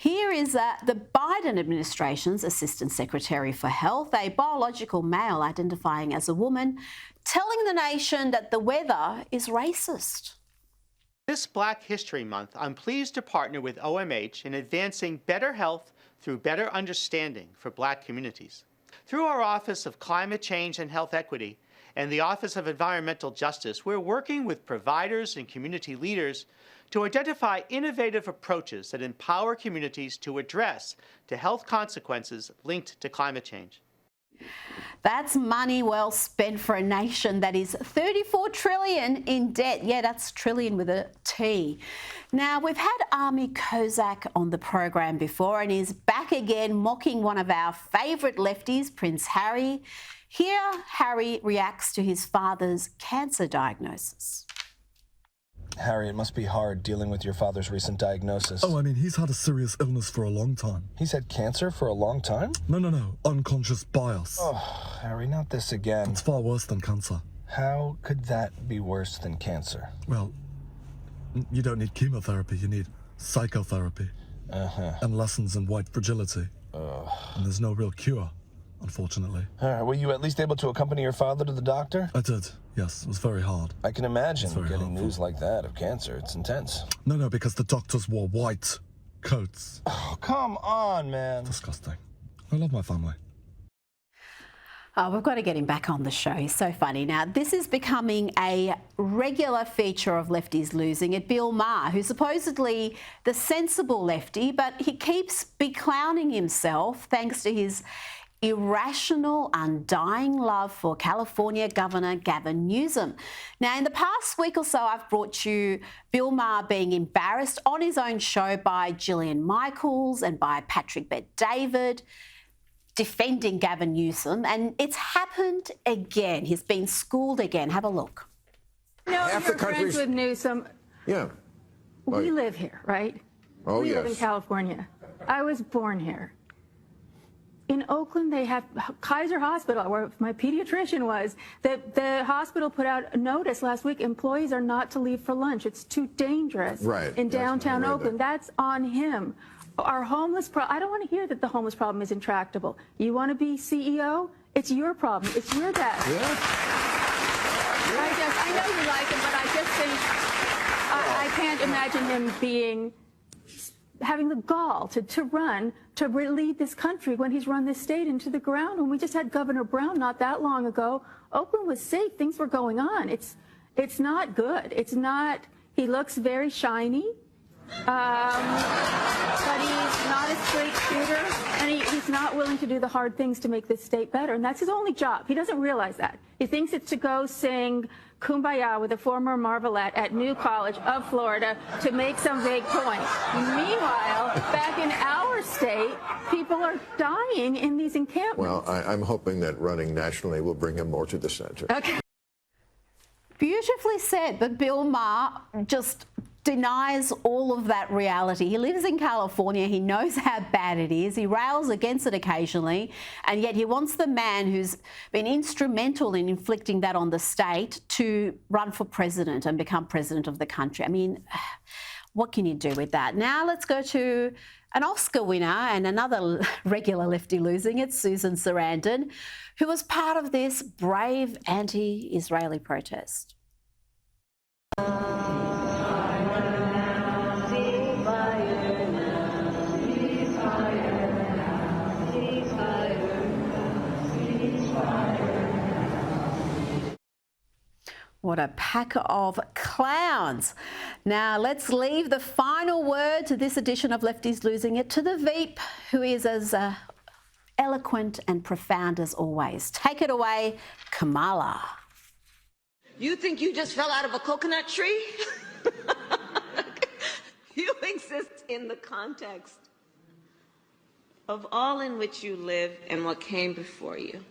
Here is the Biden administration's Assistant Secretary for Health, a biological male identifying as a woman, telling the nation that the weather is racist. This Black History Month, I'm pleased to partner with OMH in advancing better health through better understanding for Black communities. Through our Office of Climate Change and Health Equity and the Office of Environmental Justice, we're working with providers and community leaders to identify innovative approaches that empower communities to address the health consequences linked to climate change. That's money well spent for a nation that is $34 trillion in debt. Yeah, that's trillion with a T. Now, we've had Army Kovak on the program before, and he's back again mocking one of our favourite lefties, Prince Harry. Here, Harry reacts to his father's cancer diagnosis. Harry, it must be hard dealing with your father's recent diagnosis. Oh, I mean, he's had a serious illness for a long time. He's had cancer for a long time? No. Unconscious bias. Oh, Harry, not this again. It's far worse than cancer. How could that be worse than cancer? Well, you don't need chemotherapy, you need psychotherapy. And lessons in white fragility. And there's no real cure, unfortunately. Were you at least able to accompany your father to the doctor? I did, yes. It was very hard. I can imagine getting helpful. news like that of cancer. It's intense. No, because the doctors wore white coats. Oh, come on, man. Disgusting. I love my family. Oh, we've got to get him back on the show. He's so funny. Now, this is becoming a regular feature of Lefties Losing It. Bill Maher, who's supposedly the sensible lefty, but he keeps beclowning himself thanks to his irrational, undying love for California Governor Gavin Newsom. Now, in the past week or so, I've brought you Bill Maher being embarrassed on his own show by Gillian Michaels and by Patrick Bet-David, defending Gavin Newsom, and it's happened again. He's been schooled again. Have a look. No, Half you're the country's... friends with Newsom. Yeah. We live here, right? Oh, we yes. live in California. I was born here. In Oakland, they have Kaiser Hospital, where my pediatrician was. The hospital put out a notice last week, employees are not to leave for lunch. It's too dangerous in downtown Oakland. That's on him. Our homeless problem, I don't want to hear that the homeless problem is intractable. You want to be CEO? It's your problem. It's your desk. Yeah. I know you like him, but I just think I can't imagine him having the gall to run to lead this country when he's run this state into the ground. When we just had Governor Brown not that long ago, Oakland was safe. Things were going on. It's not good. It's not. He looks very shiny. But he's not a straight shooter, and he's not willing to do the hard things to make this state better, and that's his only job. He doesn't realize that. He thinks it's to go sing Kumbaya with a former Marvelette at New College of Florida to make some big point. Meanwhile, back in our state, people are dying in these encampments. Well, I'm hoping that running nationally will bring him more to the center. Okay. Beautifully said, but Bill Maher just denies all of that reality. He lives in California. He knows how bad it is. He rails against it occasionally, and yet he wants the man who's been instrumental in inflicting that on the state to run for president and become president of the country. I mean, what can you do with that? Now let's go to an Oscar winner and another regular lefty losing it, Susan Sarandon, who was part of this brave anti-Israeli protest. What a pack of clowns. Now, let's leave the final word to this edition of Lefties Losing It to the Veep, who is as eloquent and profound as always. Take it away, Kamala. You think you just fell out of a coconut tree? You exist in the context of all in which you live and what came before you.